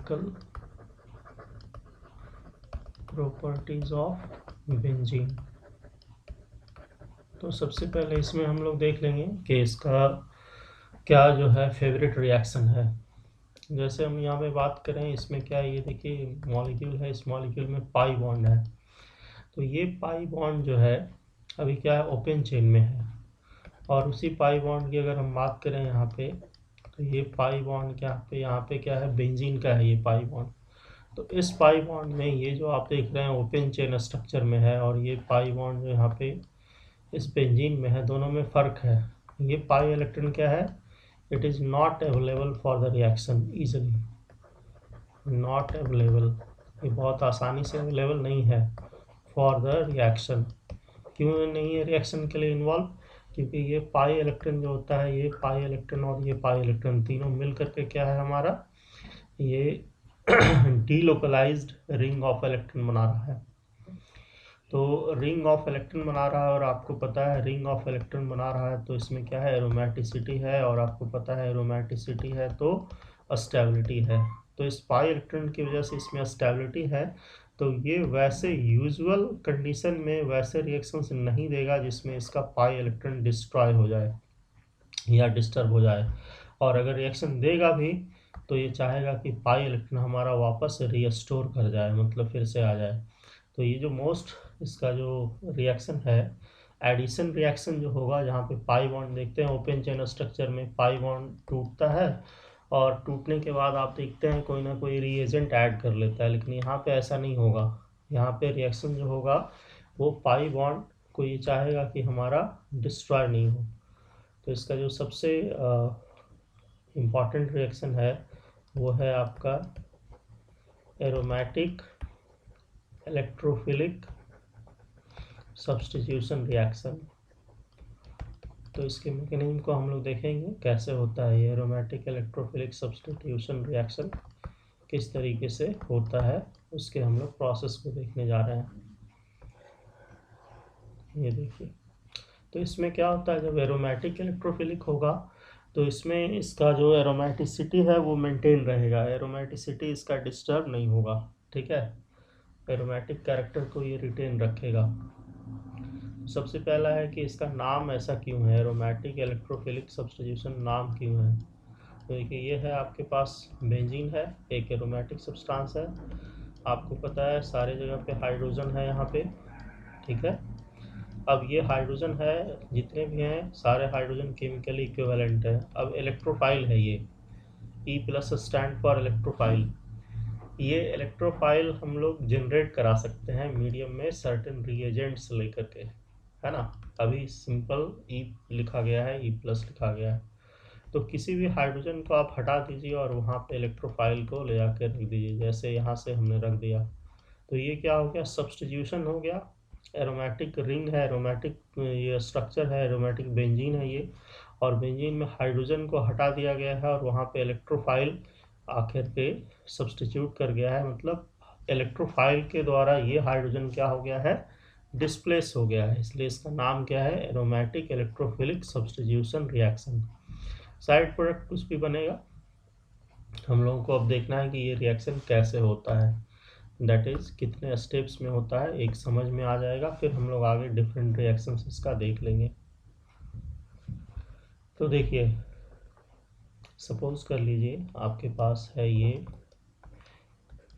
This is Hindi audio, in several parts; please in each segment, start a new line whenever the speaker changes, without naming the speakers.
Chemical properties of benzene. तो सबसे पहले इसमें हम लोग देख लेंगे कि इसका क्या जो है फेवरेट रिएक्शन है। जैसे हम यहाँ पे बात करें, इसमें क्या है, ये देखिए मॉलिक्यूल है, इस मॉलिक्यूल में पाई बॉन्ड है। तो ये पाई बॉन्ड जो है अभी क्या है, ओपन चेन में है। और उसी पाई बॉन्ड की अगर हम बात करें यहाँ पे, तो ये पाई बॉन्ड क्या पे यहाँ पे क्या है, बेंजीन का है ये पाई बॉन्ड। तो इस पाई बॉन्ड में ये जो आप देख रहे हैं ओपन चेन स्ट्रक्चर में है, और ये पाई बॉन्ड जो यहाँ पे इस बेंजीन में है, दोनों में फ़र्क है। ये पाई इलेक्ट्रॉन क्या है, it is not available for the reaction easily, not available, ये बहुत आसानी से अवेलेबल नहीं है फॉर द रिएक्शन। क्यों नहीं है रिएक्शन के लिए इन्वॉल्व, क्योंकि ये पाई इलेक्ट्रॉन जो होता है, ये पाई इलेक्ट्रॉन और ये पाई इलेक्ट्रॉन तीनों मिल करके क्या है हमारा, ये डीलोकलाइज्ड रिंग ऑफ इलेक्ट्रॉन बना रहा है। तो रिंग ऑफ इलेक्ट्रॉन बना रहा है, और आपको पता है रिंग ऑफ इलेक्ट्रॉन बना रहा है तो इसमें क्या है, एरोमेटिसिटी है, और आपको पता है एरोमेटिसिटी है तो स्टेबिलिटी है। तो इस पाई इलेक्ट्रॉन की वजह से इसमें स्टेबिलिटी है। तो ये वैसे यूजुअल कंडीशन में वैसे रिएक्शंस नहीं देगा जिसमें इसका पाई इलेक्ट्रॉन डिस्ट्रॉय हो जाए या डिस्टर्ब हो जाए। और अगर रिएक्शन देगा भी तो ये चाहेगा कि पाई इलेक्ट्रॉन हमारा वापस रीस्टोर कर जाए, मतलब फिर से आ जाए। तो ये जो मोस्ट इसका जो रिएक्शन है, एडिशन रिएक्शन जो होगा, जहाँ पे पाई बॉन्ड देखते हैं ओपन चेन स्ट्रक्चर में पाई बॉन्ड टूटता है, और टूटने के बाद आप देखते हैं कोई ना कोई रिएजेंट ऐड कर लेता है, लेकिन यहाँ पे ऐसा नहीं होगा। यहाँ पे रिएक्शन जो होगा वो पाई बॉन्ड को ये चाहेगा कि हमारा डिस्ट्रॉय नहीं हो। तो इसका जो सबसे इम्पॉर्टेंट रिएक्शन है वो है आपका एरोमेटिक इलेक्ट्रोफिलिक सब्स्टिट्यूशन रिएक्शन। तो इसके मैकेनिज्म को हम लोग देखेंगे कैसे होता है ये एरोमेटिक इलेक्ट्रोफिलिक सब्स्टिट्यूशन रिएक्शन, किस तरीके से होता है, उसके हम लोग प्रोसेस को देखने जा रहे हैं। ये देखिए, तो इसमें क्या होता है, जब एरोमेटिक इलेक्ट्रोफिलिक होगा तो इसमें इसका जो एरोमेटिसिटी है वो मेंटेन रहेगा, एरोमेटिसिटी इसका डिस्टर्ब नहीं होगा, ठीक है। एरोमेटिक कैरेक्टर को ये रिटेन रखेगा। सबसे पहला है कि इसका नाम ऐसा क्यों है, एरोमेटिक इलेक्ट्रोफिलिक सब्स्टिट्यूशन नाम क्यों है। तो देखिए ये है आपके पास बेंजीन है, एक एरोमेटिक सब्सटेंस है, आपको पता है सारे जगह पे हाइड्रोजन है यहाँ पे, ठीक है। अब ये हाइड्रोजन है, जितने भी हैं सारे हाइड्रोजन केमिकली इक्विवेलेंट है। अब इलेक्ट्रोफाइल है ये, E+ स्टैंड फॉर इलेक्ट्रोफाइल। ये इलेक्ट्रोफाइल हम लोग जनरेट करा सकते हैं मीडियम में सर्टेन रिएजेंट्स लेकर के, है ना। अभी सिंपल E लिखा गया है, E+ लिखा गया है। तो किसी भी हाइड्रोजन को आप हटा दीजिए और वहाँ पे इलेक्ट्रोफाइल को ले जाकर रख दीजिए, जैसे यहाँ से हमने रख दिया। तो ये क्या हो गया, सब्स्टिट्यूशन हो गया। एरोमेटिक रिंग है, एरोमेटिक ये स्ट्रक्चर है, एरोमेटिक बेंजीन है ये, और बेंजीन में हाइड्रोजन को हटा दिया गया है और वहाँ पे इलेक्ट्रोफाइल आखिर पे सब्स्टिट्यूट कर गया है, मतलब इलेक्ट्रोफाइल के द्वारा ये हाइड्रोजन क्या हो गया है, डिस्प्लेस हो गया है। इसलिए इसका नाम क्या है, aromatic electrophilic substitution reaction. Side product कुछ भी बनेगा, हम लोगों को अब देखना है कि ये रिएक्शन कैसे होता है, दैट इज कितने स्टेप्स में होता है, एक समझ में आ जाएगा। फिर हम लोग आगे डिफरेंट रिएक्शंस इसका देख लेंगे। तो देखिए, सपोज कर लीजिए आपके पास है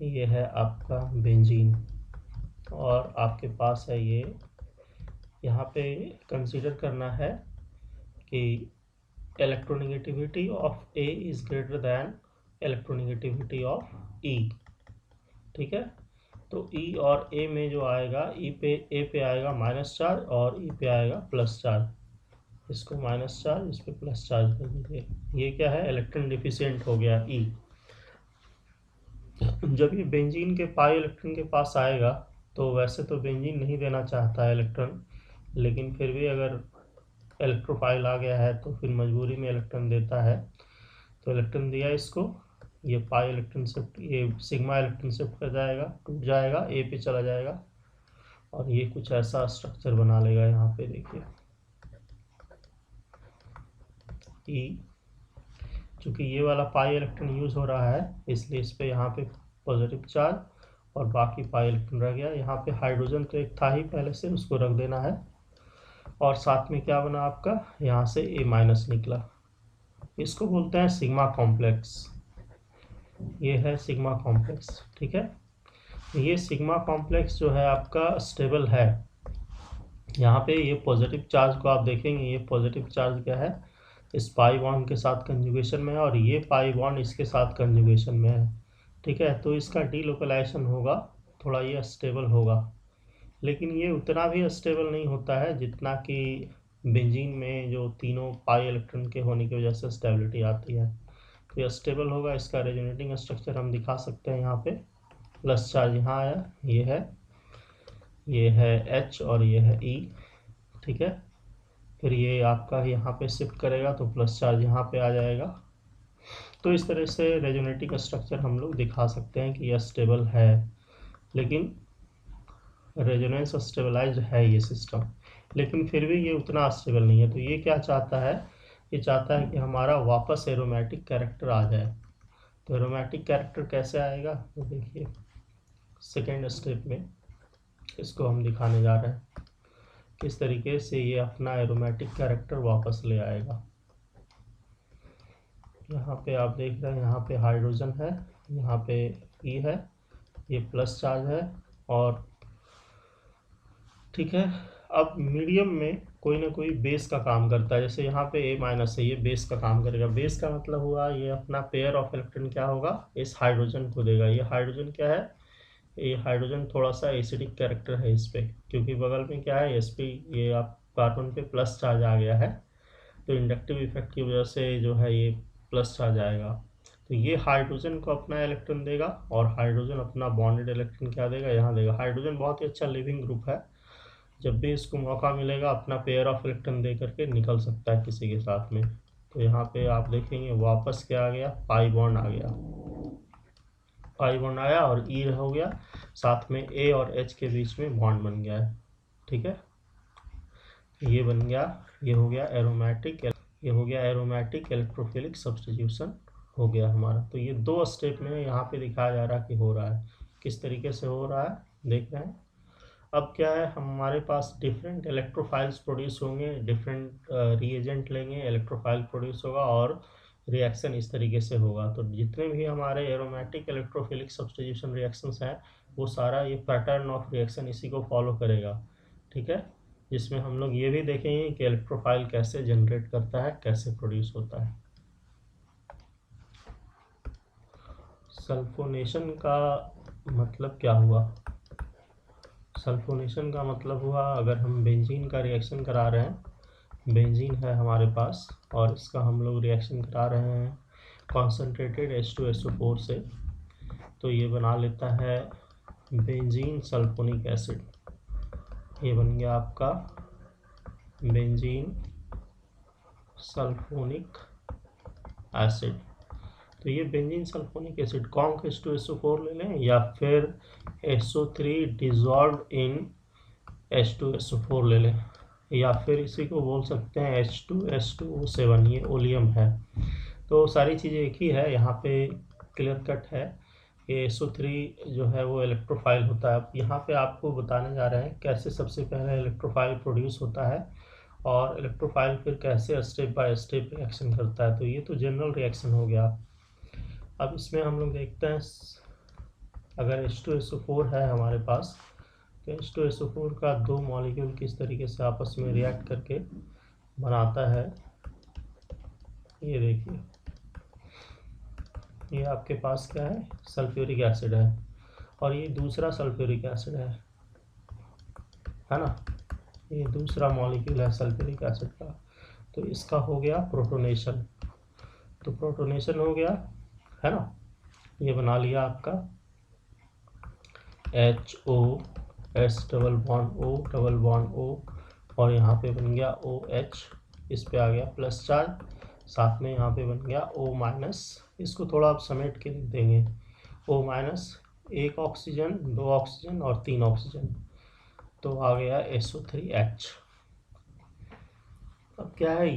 ये है आपका बेंजीन, और आपके पास है ये, यहाँ पे कंसीडर करना है कि electronegativity of A is greater than electronegativity of E, ठीक है। तो ई और ए में जो आएगा, ए पे आएगा माइनस चार्ज और ई पे आएगा प्लस चार्ज। इसको माइनस चार्ज, इस पे प्लस चार्ज कर दीजिए। ये क्या है, इलेक्ट्रॉन डिफिशिएंट हो गया ई। जब ये बेंजीन के पाई इलेक्ट्रॉन के पास आएगा, तो वैसे तो बेंजीन नहीं देना चाहता है इलेक्ट्रॉन, लेकिन फिर भी अगर इलेक्ट्रोफाइल आ गया है तो फिर मजबूरी में इलेक्ट्रॉन देता है। तो इलेक्ट्रॉन दिया इसको, ये पाई इलेक्ट्रॉन शिफ्ट, ये सिग्मा इलेक्ट्रॉन शिफ्ट कर जाएगा, टूट जाएगा, ए पे चला जाएगा, और ये कुछ ऐसा स्ट्रक्चर बना लेगा। यहाँ पे देखिए ई चूँकि ये वाला पाई इलेक्ट्रॉन यूज़ हो रहा है इसलिए इस पे यहाँ पे पॉजिटिव चार्ज और बाकी पाई इलेक्ट्रॉन रह गया। यहाँ पे हाइड्रोजन तो एक था ही पहले से, उसको रख देना है। और साथ में क्या बना आपका, यहाँ से A- निकला। इसको बोलते हैं सिग्मा कॉम्प्लेक्स। ये है सिग्मा कॉम्प्लेक्स, ठीक है। ये सिग्मा कॉम्प्लेक्स जो है आपका स्टेबल है। यहाँ पे ये पॉजिटिव चार्ज को आप देखेंगे, ये पॉजिटिव चार्ज क्या है, इस पाई बॉन्ड के साथ कंजुगेशन में है और ये पाई बॉन्ड इसके साथ कंजुगेशन में है, ठीक है। तो इसका डीलोकलाइजेशन होगा, थोड़ा ये स्टेबल होगा, लेकिन ये उतना भी स्टेबल नहीं होता है जितना कि बेंजीन में जो तीनों पाई इलेक्ट्रॉन के होने की वजह से स्टेबिलिटी आती है। तो ये स्टेबल होगा। इसका रेजोनेटिंग स्ट्रक्चर हम दिखा सकते हैं। यहाँ पे प्लस चार्ज यहाँ आया, ये है H और ये है E, ठीक है। फिर ये आपका यहाँ पे शिफ्ट करेगा तो प्लस चार्ज यहाँ पे आ जाएगा। तो इस तरह से रेजोनेटिंग स्ट्रक्चर हम लोग दिखा सकते हैं कि यह स्टेबल है, लेकिन रेजोनेंस स्टेबलाइज्ड है ये सिस्टम, लेकिन फिर भी ये उतना स्टेबल नहीं है। तो ये क्या चाहता है, ये चाहता है कि हमारा वापस एरोमेटिक कैरेक्टर आ जाए। तो एरोमेटिक कैरेक्टर कैसे आएगा, तो देखिए सेकेंड स्टेप में इसको हम दिखाने जा रहे हैं किस तरीके से ये अपना एरोमेटिक कैरेक्टर वापस ले आएगा। यहाँ पे आप देख रहे हैं, यहाँ पे हाइड्रोजन है, यहाँ पे E है, ये प्लस चार्ज है और ठीक है। अब मीडियम में कोई ना कोई बेस का काम करता है, जैसे यहाँ पे A- है, ये बेस का काम करेगा। बेस का मतलब हुआ ये अपना पेयर ऑफ इलेक्ट्रॉन क्या होगा, इस हाइड्रोजन को देगा। ये हाइड्रोजन क्या है, ये हाइड्रोजन थोड़ा सा एसिडिक कैरेक्टर है इस पे, क्योंकि बगल में क्या है Sp, ये आप कार्बन पे प्लस चार्ज आ गया है, तो इंडक्टिव इफेक्ट की वजह से जो है ये प्लस चार्ज आएगा। तो ये हाइड्रोजन को अपना इलेक्ट्रॉन देगा और हाइड्रोजन अपना बॉन्डेड इलेक्ट्रॉन क्या देगा, यहाँ देगा। हाइड्रोजन बहुत ही अच्छा लिविंग ग्रुप है, जब भी इसको मौका मिलेगा अपना पेयर ऑफ इलेक्ट्रॉन दे करके निकल सकता है किसी के साथ में। तो यहाँ पे आप देखेंगे वापस क्या आ गया, पाई बॉन्ड आ गया, पाई बॉन्ड आया और E हो गया, साथ में A और H के बीच में बॉन्ड बन गया है, ठीक है। ये बन गया, ये हो गया एरोमेटिक, ये हो गया एरोमेटिक इलेक्ट्रोफिलिक सब्स्टिट्यूशन हो गया हमारा। तो ये दो स्टेप में यहाँ पे दिखाया जा रहा है कि हो रहा है, किस तरीके से हो रहा है देख रहे हैं। अब क्या है, हमारे पास डिफरेंट इलेक्ट्रोफाइल्स प्रोड्यूस होंगे, डिफरेंट रिएजेंट लेंगे, इलेक्ट्रोफाइल प्रोड्यूस होगा और रिएक्शन इस तरीके से होगा। तो जितने भी हमारे एरोमेटिक इलेक्ट्रोफिलिक सब्स्टिट्यूशन रिएक्शंस हैं वो सारा ये पैटर्न ऑफ रिएक्शन इसी को फॉलो करेगा, ठीक है। जिसमें हम लोग ये भी देखेंगे कि इलेक्ट्रोफाइल कैसे जनरेट करता है, कैसे प्रोड्यूस होता है। सल्फोनेशन का मतलब क्या हुआ, सल्फोनेशन का मतलब हुआ अगर हम बेंजीन का रिएक्शन करा रहे हैं, बेंजीन है हमारे पास और इसका हम लोग रिएक्शन करा रहे हैं कॉन्सेंट्रेटेड H2SO4 से, तो ये बना लेता है बेंजीन सल्फोनिक एसिड। ये बन गया आपका बेंजीन सल्फोनिक एसिड। तो ये benzene sulphonic acid conc H2SO4 ले लें या फिर SO3 डिजॉल्व इन H2SO4 ले लें, या फिर इसी को बोल सकते हैं H2S2O7, ये ओलियम है। तो सारी चीज़ें एक ही है, यहाँ पे क्लियर कट है। ये SO3 जो है वो इलेक्ट्रोफाइल होता है। यहाँ पे आपको बताने जा रहे हैं कैसे सबसे पहले इलेक्ट्रोफाइल प्रोड्यूस होता है और इलेक्ट्रोफाइल फिर कैसे स्टेप बाय स्टेप रिएक्शन करता है। तो ये तो जनरल रिएक्शन हो गया। अब इसमें हम लोग देखते हैं, अगर H2SO4 है हमारे पास, तो H2SO4 का दो मॉलिक्यूल किस तरीके से आपस में रिएक्ट करके बनाता है, ये देखिए। ये आपके पास क्या है, सल्फ्यूरिक एसिड है और ये दूसरा सल्फ्यूरिक एसिड है ना, ये दूसरा मॉलिक्यूल है सल्फ्यूरिक एसिड का। तो इसका हो गया प्रोटोनेशन, तो प्रोटोनेशन हो गया है ना, ये बना लिया आपका HOS डबल बॉन्ड O और यहाँ पे बन गया OH, इस पे आ गया प्लस चार्ज, साथ में यहाँ पे बन गया O-। इसको थोड़ा आप समेट के लिख देंगे, O-, एक ऑक्सीजन, दो ऑक्सीजन और तीन ऑक्सीजन, तो आ गया SO3H। अब क्या है,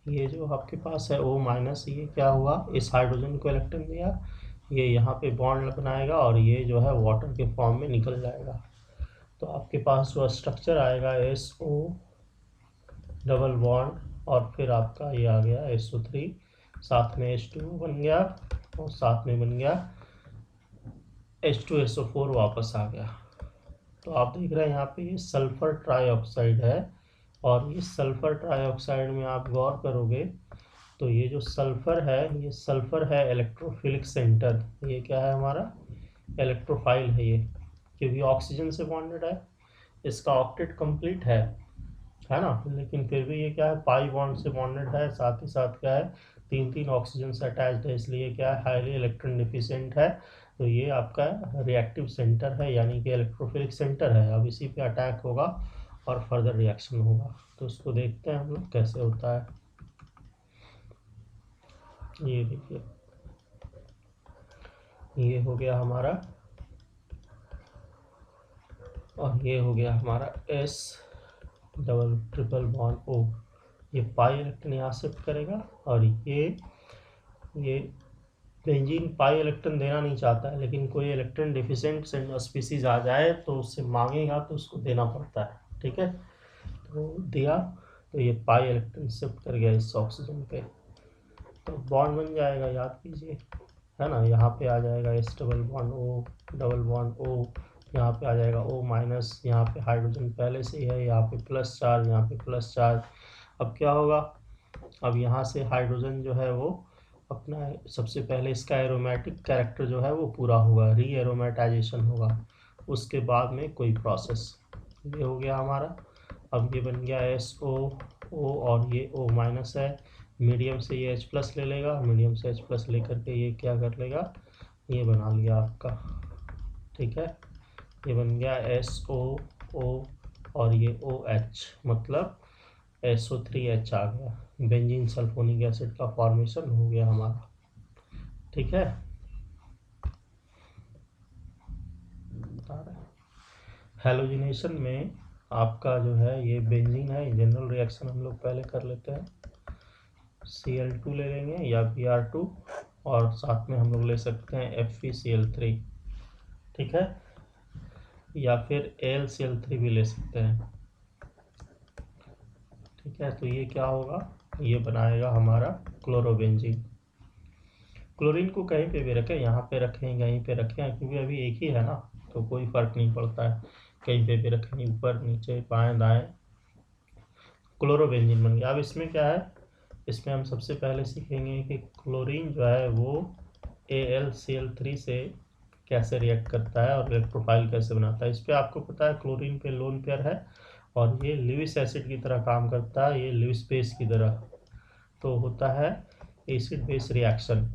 ये जो आपके पास है O माइनस, ये क्या हुआ, इस हाइड्रोजन को इलेक्ट्रॉन दिया, ये यहाँ पे बॉन्ड बनाएगा और ये जो है वाटर के फॉर्म में निकल जाएगा। तो आपके पास जो स्ट्रक्चर आएगा SO डबल बॉन्ड और फिर आपका ये आ गया SO3, साथ में H2O बन गया और साथ में बन गया H2SO4 वापस आ गया। तो आप देख रहे हैं यहाँ पे ये सल्फर ट्राईऑक्साइड है, और ये सल्फर ट्राईऑक्साइड में आप गौर करोगे तो ये जो सल्फर है, ये सल्फर है इलेक्ट्रोफिलिक सेंटर, ये क्या है हमारा इलेक्ट्रोफाइल है ये, क्योंकि ऑक्सीजन से बॉन्डेड है, इसका ऑक्टेट कंप्लीट है ना, लेकिन फिर भी ये क्या है पाई बॉन्ड से बॉन्डेड है, साथ ही साथ क्या है तीन ऑक्सीजन से अटैच्ड है, इसलिए क्या है हाईली इलेक्ट्रॉन डिफिशिएंट है। तो ये आपका रिएक्टिव सेंटर है, यानी कि इलेक्ट्रोफिलिक सेंटर है। अब इसी पे अटैक होगा और फर्दर रिएक्शन होगा, तो उसको देखते हैं हम लोग कैसे होता है। ये देखिए, ये हो गया हमारा और ये हो गया हमारा S double triple bond O, ये पाई इलेक्ट्रॉन यहाँ शिफ्ट करेगा और ये बेंजीन पाई इलेक्ट्रॉन देना नहीं चाहता है, लेकिन कोई इलेक्ट्रॉन डिफिशिएंट स्पीसीज आ जाए तो उससे मांगेगा तो उसको देना पड़ता है, ठीक है। तो दिया तो ये पाई इलेक्ट्रॉन शिफ्ट कर गया इस ऑक्सीजन पे, तो बॉन्ड बन जाएगा, याद कीजिए, है ना। यहाँ पे आ जाएगा S double bond O double bond O, यहाँ पे आ जाएगा O माइनस, यहाँ पे हाइड्रोजन पहले से ही है, यहाँ पे प्लस चार्ज, यहाँ पे प्लस चार्ज। अब क्या होगा, अब यहाँ से हाइड्रोजन जो है वो अपना सबसे पहले इसका एरोमेटिक कैरेक्टर जो है वो पूरा होगा, री एरोमेटाइजेशन होगा, उसके बाद में कोई प्रोसेस। ये हो गया हमारा। अब ये बन गया SO और ये O माइनस है, मीडियम से ये H प्लस ले लेगा, मीडियम से H प्लस लेकर के ये क्या कर लेगा, ये बना लिया आपका, ठीक है। ये बन गया SO और ये OH, मतलब SO3H आ गया, बेंजीन सल्फोनिक एसिड का फॉर्मेशन हो गया हमारा, ठीक है। हैलोजिनेशन में आपका जो है ये बेंजीन है, जनरल रिएक्शन हम लोग पहले कर लेते हैं। Cl2 ले लेंगे या Br2, और साथ में हम लोग ले सकते हैं FeCl3, ठीक है, या फिर AlCl3 भी ले सकते हैं, ठीक है। तो ये क्या होगा, ये बनाएगा हमारा क्लोरोबेंजीन। क्लोरीन को कहीं पे भी रखें, यहाँ पे रखें, कहीं पे रखें, क्योंकि अभी एक ही है ना, तो कोई फर्क नहीं पड़ता है, कहीं पे भी रखें, ऊपर नीचे बाएं दाएं, क्लोरोबेंजीन बन गया। अब इसमें क्या है, इसमें हम सबसे पहले सीखेंगे कि क्लोरीन जो है वो AlCl3 से कैसे रिएक्ट करता है और इलेक्ट्रोफाइल कैसे बनाता है। इस पर आपको पता है क्लोरीन पे लोन पेयर है और ये लिविस एसिड की तरह काम करता है, ये लिविस बेस की तरह, तो होता है एसिड बेस रिएक्शन।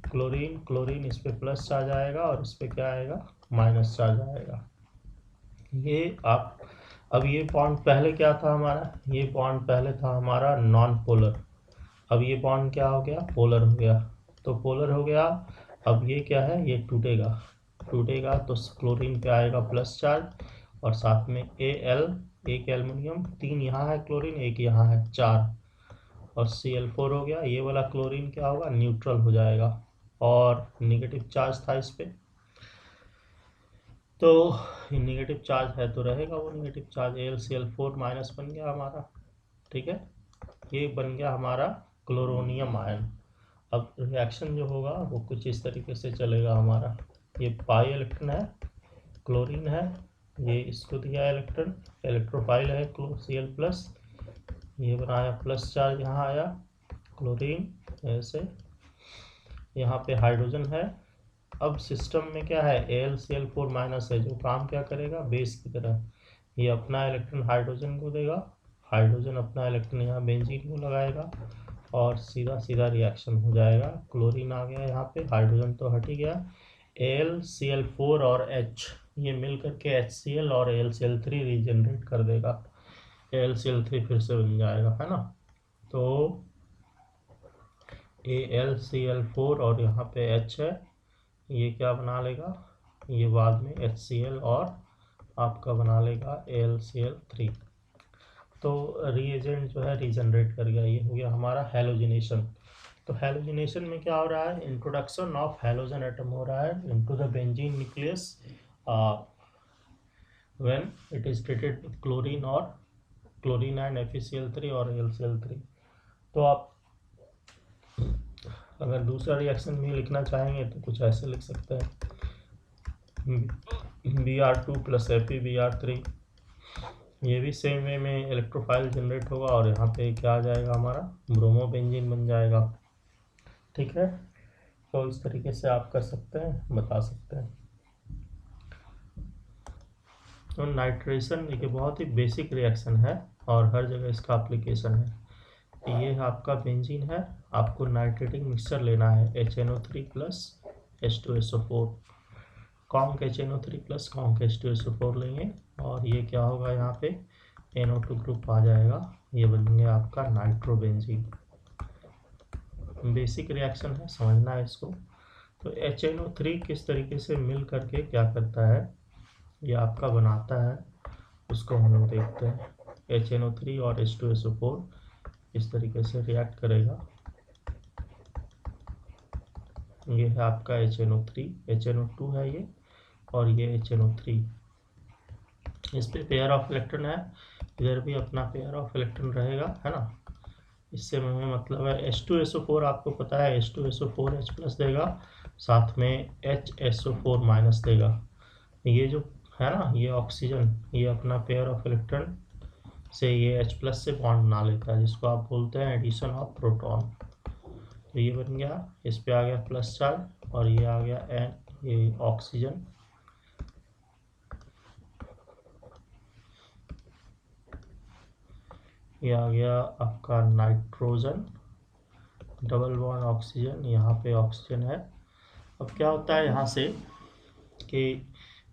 क्लोरीन इस पे प्लस चार्ज आएगा और इस पे क्या आएगा, माइनस चार्ज आएगा। ये आप, अब ये बॉन्ड पहले क्या था हमारा, ये बॉन्ड पहले था हमारा नॉन पोलर, अब ये बॉन्ड क्या हो गया, पोलर हो गया, तो पोलर हो गया। अब ये क्या है, ये टूटेगा तो क्लोरीन पे आएगा प्लस चार्ज और साथ में Al, एक एल्युमिनियम, 3 यहाँ है क्लोरीन, एक यहाँ है, 4, और Cl4 हो गया। ये वाला क्लोरीन क्या होगा, न्यूट्रल हो जाएगा और निगेटिव चार्ज था इस पे, तो निगेटिव चार्ज है तो रहेगा वो निगेटिव चार्ज, AlCl4 माइनस बन गया हमारा, ठीक है। ये बन गया हमारा क्लोरोनियम आयन। अब रिएक्शन जो होगा वो कुछ इस तरीके से चलेगा हमारा, ये पाई इलेक्ट्रॉन है, क्लोरीन है, ये इसको दिया इलेक्ट्रॉन, इलेक्ट्रोफाइल है Cl प्लस, ये बनाया प्लस चार्ज, यहाँ आया क्लोरीन ऐसे, यहाँ पे हाइड्रोजन है। अब सिस्टम में क्या है, AlCl4 माइनस है, जो काम क्या करेगा, बेस की तरह, ये अपना इलेक्ट्रॉन हाइड्रोजन को देगा, हाइड्रोजन अपना इलेक्ट्रॉन यहाँ बेंजीन को लगाएगा और सीधा सीधा रिएक्शन हो जाएगा। क्लोरीन आ गया यहाँ पे, हाइड्रोजन तो हट ही गया, AlCl4 और H ये मिल करके HCl और AlCl3 रीजनरेट कर देगा, AlCl3 फिर से बन जाएगा, है ना। तो AlCl4 और यहाँ पे H है, ये क्या बना लेगा, ये बाद में HCl और आपका बना लेगा AlCl3, तो रीएजेंट जो है रीजनरेट कर गया। ये हो गया हमारा हैलोजिनेशन। तो हैलोजिनेशन में क्या हो रहा है, इंट्रोडक्शन ऑफ हैलोजन एटम हो रहा है into the benzene nucleus when it is treated with chlorine और क्लोरीन एंड FeCl3 और AlCl3। तो आप अगर दूसरा रिएक्शन भी लिखना चाहेंगे तो कुछ ऐसे लिख सकते हैं, Br2 + FeBr3। ये भी सेम वे में इलेक्ट्रोफाइल जनरेट होगा और यहाँ पे क्या आ जाएगा, हमारा ब्रोमोबेंजीन बन जाएगा। ठीक है, तो इस तरीके से आप कर सकते हैं, बता सकते हैं। तो नाइट्रेशन एक बहुत ही बेसिक रिएक्शन है और हर जगह इसका एप्लीकेशन है। ये आपका बेंजीन है, आपको नाइट्रेटिंग मिक्सचर लेना है HNO3 + H2SO4, conc HNO3 + conc H2SO4 लेंगे और ये क्या होगा, यहाँ पे NO2 ग्रुप आ जाएगा, ये बन गया आपका नाइट्रोबेंजीन। बेसिक रिएक्शन है, समझना है इसको। तो HNO3 किस तरीके से मिल करके क्या करता है, ये आपका बनाता है, उसको हम लोग देखते हैं। HNO3 और H2SO4 इस तरीके से रिएक्ट करेगा। ये है आपका HNO3, HNO2 है ये, और ये HNO3। इस पे पेयर ऑफ इलेक्ट्रॉन है, इधर भी अपना पेयर ऑफ इलेक्ट्रॉन रहेगा, है ना। इससे हमें मतलब है H2SO4, आपको पता है H2SO4 H+ देगा, साथ में HSO4- देगा। ये जो है ना, ये ऑक्सीजन, ये अपना पेयर ऑफ इलेक्ट्रॉन से ये H+ से बॉन्ड बना लेता है, जिसको आप बोलते हैं एडिशन ऑफ प्रोटॉन। तो ये बन गया, इस पे आ गया प्लस चार्ज और ये आ गया ये ऑक्सीजन। ये आ गया आपका नाइट्रोजन, डबल बॉन्ड ऑक्सीजन, यहाँ पे ऑक्सीजन है। अब क्या होता है यहाँ से कि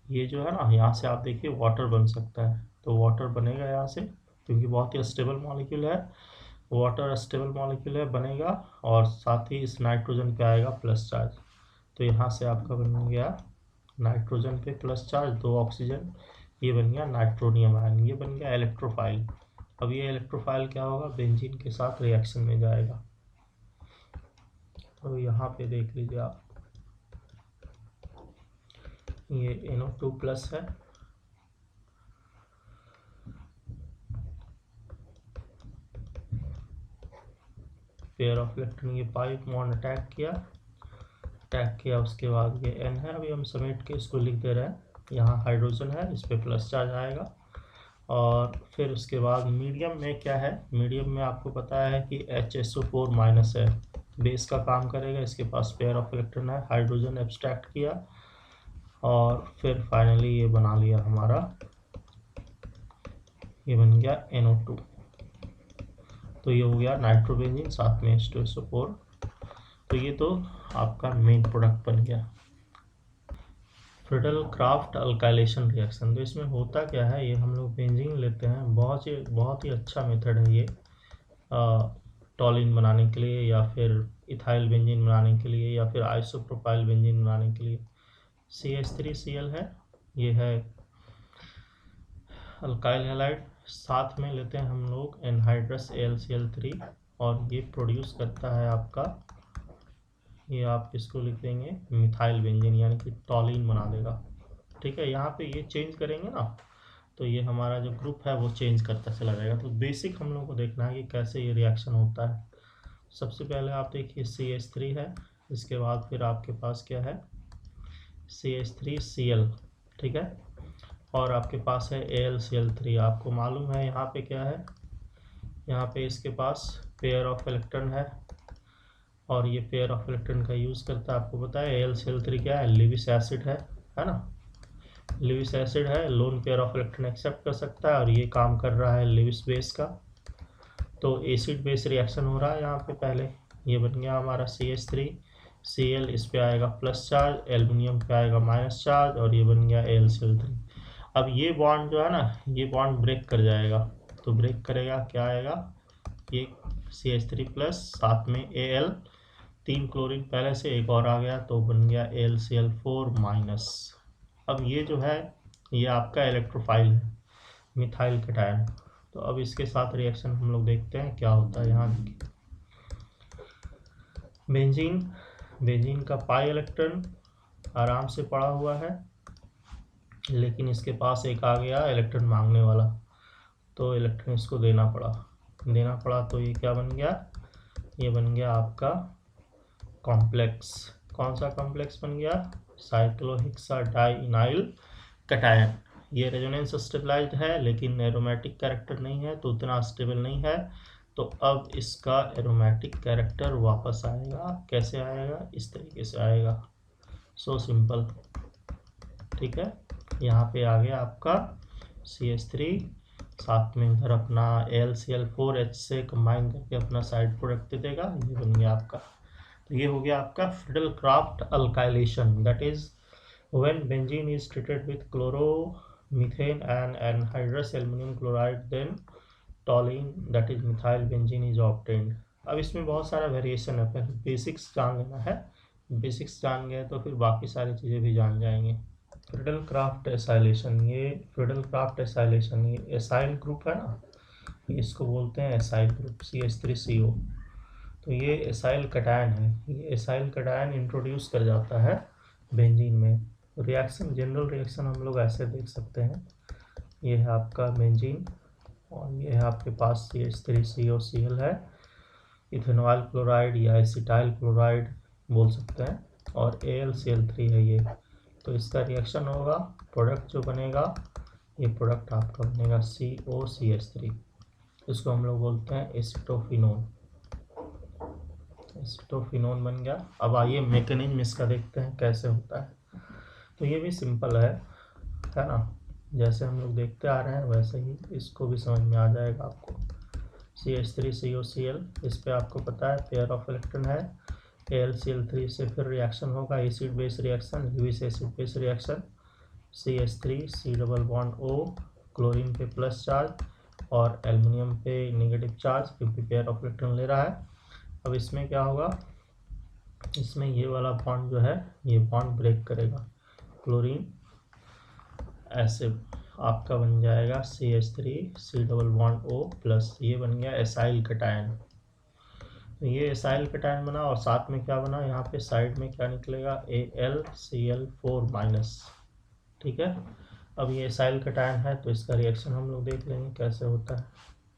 ये जो है ना, यहाँ से आप देखिए वाटर बन सकता है, तो वाटर बनेगा यहाँ से, क्योंकि बहुत ही स्टेबल मॉलिक्यूल है, वाटर स्टेबल मॉलिक्यूल है, बनेगा, और साथ ही इस नाइट्रोजन पे आएगा प्लस चार्ज। तो यहाँ से आपका बन गया नाइट्रोजन पे प्लस चार्ज, 2 ऑक्सीजन, ये बन गया नाइट्रोनियम आयन, ये बन गया इलेक्ट्रोफाइल। अब ये इलेक्ट्रोफाइल क्या होगा, बेंजीन के साथ रिएक्शन में जाएगा। तो यहाँ पे देख लीजिए आप, ये NO2+ है, पेयर ऑफ इलेक्ट्रॉन, ये पाइप बॉन्ड अटैक किया, उसके बाद ये N है, अभी हम समेट के इसको लिख दे रहे हैं। यहाँ हाइड्रोजन है, इस पर प्लस चार्ज आएगा, और फिर उसके बाद मीडियम में क्या है, मीडियम में आपको पता है कि HSO4- है, बेस का काम करेगा, इसके पास पेयर ऑफ इलेक्ट्रॉन है, हाइड्रोजन एब्स्ट्रैक्ट किया और फिर फाइनली ये बना लिया हमारा, ये बन गया NO2। तो ये हो गया नाइट्रोबेंजीन, साथ में H2SO4। तो ये तो आपका मेन प्रोडक्ट बन गया। फ्रिडल क्राफ्ट अल्काइलेशन रिएक्शन, तो इसमें होता क्या है, ये हम लोग बेंजीन लेते हैं, बहुत ही अच्छा मेथड है ये टॉलिन बनाने के लिए, या फिर इथाइल बेंजीन बनाने के लिए, या फिर आइसोप्रोपाइल बेंजीन बनाने के लिए। CH3Cl है, ये है अल्काइल हैलाइड, साथ में लेते हैं हम लोग एनहाइड्रस AlCl3, और ये प्रोड्यूस करता है आपका, ये आप इसको लिख देंगे मिथाइल बेंजीन, यानी कि टॉलिन बना देगा। ठीक है, यहाँ पे ये चेंज करेंगे ना, तो ये हमारा जो ग्रुप है वो चेंज करता चला जाएगा। तो बेसिक हम लोग को देखना है कि कैसे ये रिएक्शन होता है। सबसे पहले आप देखिए CH3 है, इसके बाद फिर आपके पास क्या है, CH3Cl, ठीक है, और आपके पास है AlCl3। आपको मालूम है यहाँ पे क्या है, यहाँ पे इसके पास पेयर ऑफ इलेक्ट्रॉन है, और ये पेयर ऑफ इलेक्ट्रॉन का यूज़ करता है। आपको पता है AlCl3 क्या है, लिविक एसिड है ना, लिविक एसिड है, lone pair of electron accept कर सकता है, और ये काम कर रहा है लिविस बेस का। तो एसिड बेस रिएक्शन हो रहा है यहाँ पे। पहले ये बन गया हमारा CH3Cl, इस पे आएगा प्लस चार्ज, एल्युमिनियम पे आएगा माइनस चार्ज, और ये बन गया AlCl3। अब ये बॉन्ड जो है ना, ये बॉन्ड ब्रेक कर जाएगा, तो ब्रेक करेगा, क्या आएगा, ये CH3+, साथ में Al, 3 क्लोरीन पहले से एक और आ गया, तो बन गया AlCl4-। अब ये जो है, ये आपका इलेक्ट्रोफाइल है, मिथाइल कैटायन। तो अब इसके साथ रिएक्शन हम लोग देखते हैं क्या होता है। यहाँ देखिए बेंजीन का पाई इलेक्ट्रॉन आराम से पड़ा हुआ है, लेकिन इसके पास एक आ गया इलेक्ट्रॉन मांगने वाला, तो इलेक्ट्रॉन इसको देना पड़ा। तो ये क्या बन गया, ये बन गया आपका कॉम्प्लेक्स। कौन सा कॉम्प्लेक्स बन गया, साइक्लोहेक्साडाइइनाइल कैटायन। ये रेजोनेंस स्टेबलाइज्ड है लेकिन एरोमेटिक कैरेक्टर नहीं है, तो उतना स्टेबल नहीं है। तो अब इसका एरोमेटिक कैरेक्टर वापस आएगा। कैसे आएगा, इस तरीके से आएगा, सो सिंपल। ठीक है, यहाँ पे आ गया आपका CH3, साथ में इधर अपना AlCl4H से कंबाइन करके अपना साइड प्रोडक्ट दे देगा। ये बन गया आपका, तो ये हो गया आपका Friedel Crafts alkylation. That is when benzene is treated with chloromethane and anhydrous aluminium chloride, then toluene that is methyl benzene is obtained. अब इसमें बहुत सारा वेरिएशन है, पहले बेसिक्स जान लेना है। बेसिक्स जान गए तो फिर बाकी सारी चीज़ें भी जान जाएंगे। फ्रीडल-क्राफ्ट एसाइलेशन, ये फ्रीडल-क्राफ्ट एसाइलेशन, ये एसाइल ग्रुप है ना, इसको बोलते हैं एसाइल ग्रुप, CH3CO। तो ये एसाइल कैटायन है, ये एसाइल कैटायन इंट्रोड्यूस कर जाता है बेंजीन में। रिएक्शन, जनरल रिएक्शन हम लोग ऐसे देख सकते हैं। ये है आपका बेंजीन और ये है आपके पास CH3COCl है, इथेनॉल क्लोराइड या एसिटाइल क्लोराइड बोल सकते हैं, और AlCl3 है ये। तो इसका रिएक्शन होगा, प्रोडक्ट जो बनेगा, ये प्रोडक्ट आपका बनेगा COCH3। इसको हम लोग बोलते हैं एसिटोफिनोन। एसिटोफिनोन बन गया। अब आइए मैकेनिज्म इसका देखते हैं कैसे होता है। तो ये भी सिंपल है ना, जैसे हम लोग देखते आ रहे हैं वैसे ही इसको भी समझ में आ जाएगा आपको। CH3COCl, इस पे आपको पता है पेयर ऑफ इलेक्ट्रॉन है। AlCl3 से फिर रिएक्शन होगा, acid base reaction, Lewis acid base reaction. CH3 C double bond O, chlorine पे प्लस चार्ज और एल्युमिनियम पे नेगेटिव चार्ज, क्योंकि पेयर ऑफ इलेक्ट्रॉन ले रहा है। अब इसमें क्या होगा, इसमें ये वाला बॉन्ड जो है ये बॉन्ड ब्रेक करेगा, क्लोरीन एसिड आपका बन जाएगा CH3 C double bond O plus, ये बन गया एसाइल कैटायन। तो ये एसाइल कैटायन बना और साथ में क्या बना, यहाँ पे साइड में क्या निकलेगा, AlCl4 माइनस। ठीक है, अब ये एसाइल कैटायन है तो इसका रिएक्शन हम लोग देख लेंगे कैसे होता है।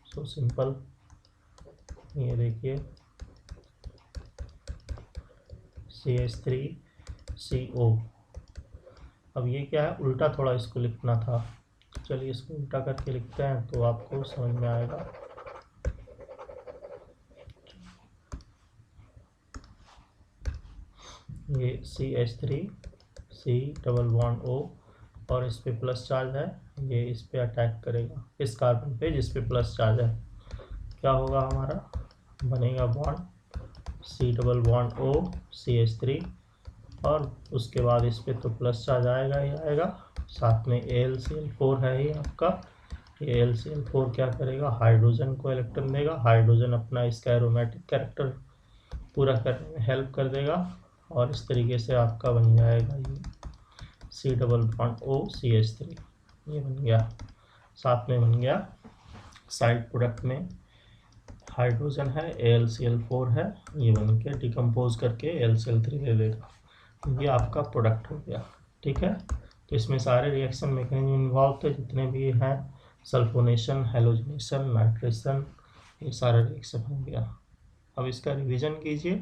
सो सिंपल, ये देखिए CH3CO। अब ये क्या है, उल्टा थोड़ा इसको लिखना था, चलिए इसको उल्टा करके लिखते हैं तो आपको समझ में आएगा। ये CH3 C double bond O और इस पे प्लस चार्ज है, ये इस पे अटैक करेगा, इस कार्बन पे जिस पे प्लस चार्ज है। क्या होगा हमारा, बनेगा bond C double bond O CH3 और उसके बाद इस पे तो प्लस चार्ज आएगा ही आएगा, साथ में AlCl4 है ही आपका। ये AlCl4 क्या करेगा, हाइड्रोजन को इलेक्ट्रॉन देगा, हाइड्रोजन अपना इसका एरोमेटिक कैरेक्टर पूरा करने में हेल्प कर देगा और इस तरीके से आपका बन जाएगा ये C double bond O CH3, ये बन गया। साथ में बन गया साइड प्रोडक्ट में हाइड्रोजन है, AlCl4 है, ये बन के डिकम्पोज करके AlCl3 ले लेगा, ये आपका प्रोडक्ट हो गया। ठीक है, तो इसमें सारे रिएक्शन मैकेनिज्म इन्वॉल्व थे जितने भी हैं, सल्फोनेशन, हैलोजिनेशन, नाइट्रेशन, ये सारा रिएक्शन हो गया। अब इसका रिवीजन कीजिए।